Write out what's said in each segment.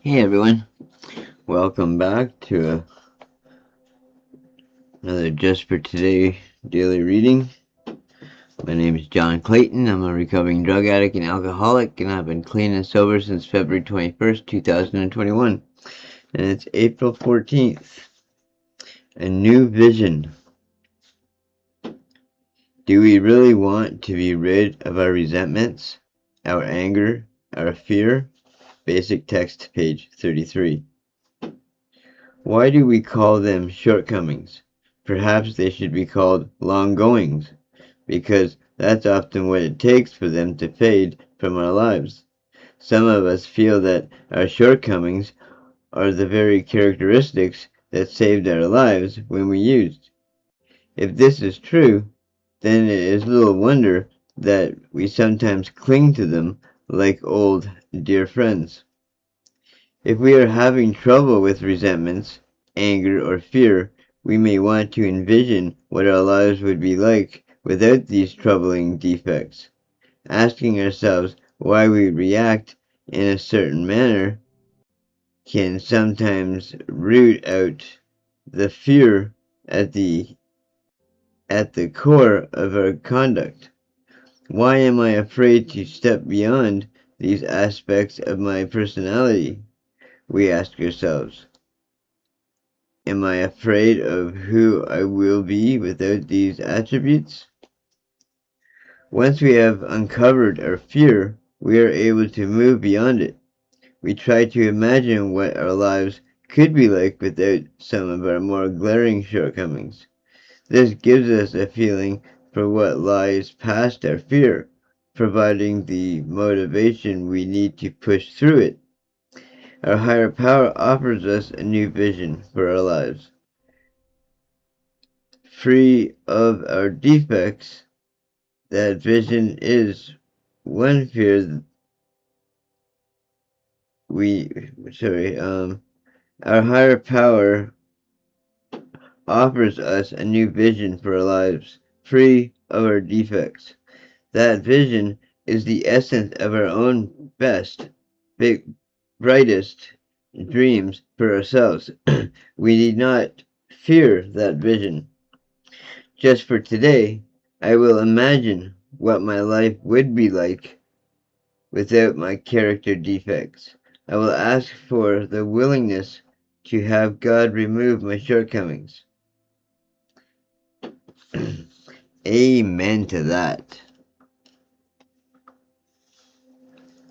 Hey everyone, welcome back to another Just for Today daily reading. My name is John Clayton. I'm a recovering drug addict and alcoholic, and I've been clean and sober since February 21st, 2021. And it's April 14th. A new vision. Do we really want to be rid of our resentments, our anger, our fear? Basic text, page 33. Why do we call them shortcomings? Perhaps they should be called long-goings, because that's often what it takes for them to fade from our lives. Some of us feel that our shortcomings are the very characteristics that saved our lives when we used. If this is true, then it is little wonder that we sometimes cling to them like old dear friends. If we are having trouble with resentments, anger, or fear, we may want to envision what our lives would be like without these troubling defects. Asking ourselves why we react in a certain manner can sometimes root out the fear at the core of our conduct. Why am I afraid to step beyond these aspects of my personality? We ask ourselves. Am I afraid of who I will be without these attributes? Once we have uncovered our fear, we are able to move beyond it. We try to imagine what our lives could be like without some of our more glaring shortcomings. This gives us a feeling for what lies past our fear, providing the motivation we need to push through it. Our higher power offers us a new vision for our lives. Free of our defects, that vision is one fear our higher power offers us a new vision for our lives, free of our defects. That vision is the essence of our own best, brightest dreams for ourselves. We need not fear that vision. Just for today, I will imagine what my life would be like without my character defects. I will ask for the willingness to have God remove my shortcomings. Amen to that.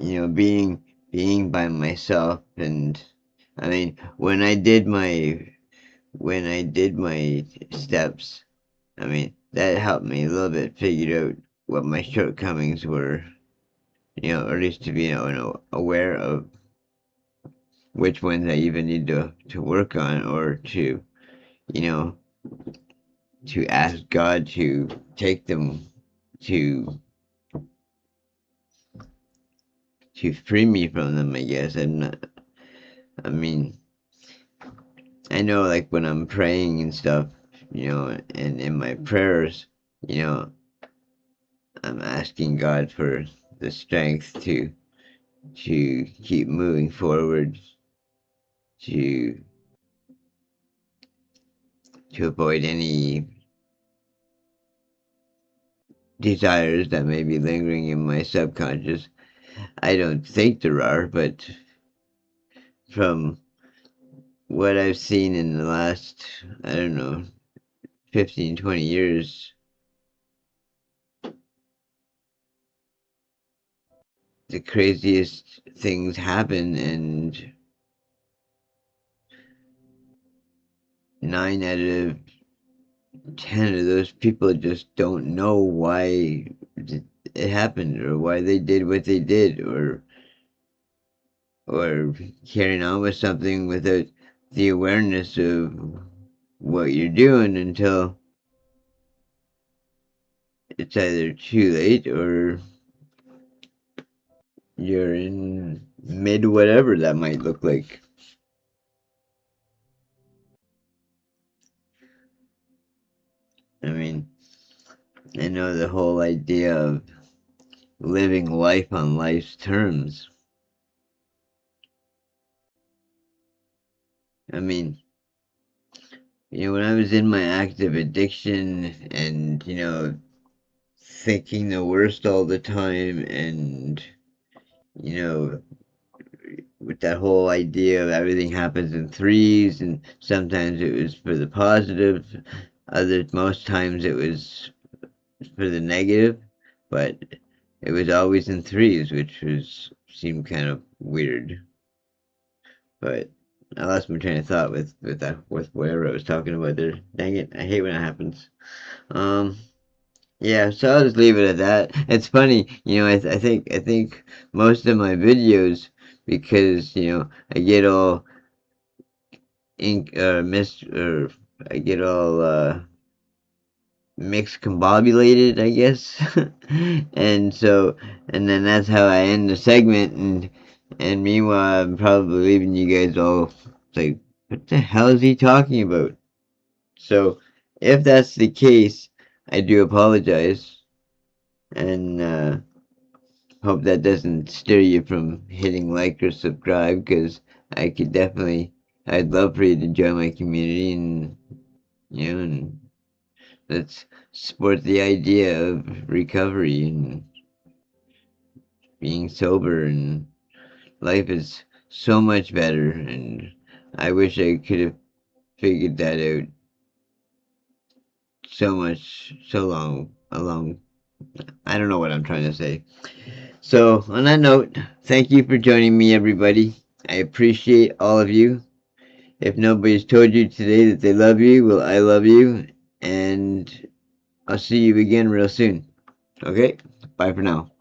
Being by myself, and I mean when I did my steps, I mean that helped me a little bit figure out what my shortcomings were, or at least to be aware of which ones I even need to work on, or to to ask God to take them, to free me from them, I guess. I mean, I know, like, when I'm praying and stuff, and in my prayers, I'm asking God for the strength to keep moving forward, to avoid any desires that may be lingering in my subconscious. I don't think there are, but from what I've seen in the last, I don't know, 15, 20 years, the craziest things happen, and 9 out of 10 of those people just don't know why it happened, or why they did what they did, or carrying on with something without the awareness of what you're doing until it's either too late or you're in mid whatever that might look like. I mean, I know the whole idea of living life on life's terms. I mean, when I was in my active addiction and, thinking the worst all the time and, you know, with that whole idea of everything happens in threes and sometimes it was for the positive, most times it was for the negative, but it was always in threes, which seemed kind of weird. But I lost my train of thought with whatever I was talking about there. Dang it, I hate when that happens. Um, yeah, so I'll just leave it at that. It's funny, I think most of my videos, because I get all ink missed or I get all mixed combobulated, I guess. and so and then that's how I end the segment, and meanwhile I'm probably leaving you guys all like, what the hell is he talking about? So if that's the case, I do apologize, and hope that doesn't steer you from hitting like or subscribe, because I'd love for you to join my community, and let's support the idea of recovery and being sober, and life is so much better, and I wish I could have figured that out so long along. I don't know what I'm trying to say. So on that note, thank you for joining me, everybody. I appreciate all of you. If nobody's told you today that they love you, well, I love you, and I'll see you again real soon. Okay? Bye for now.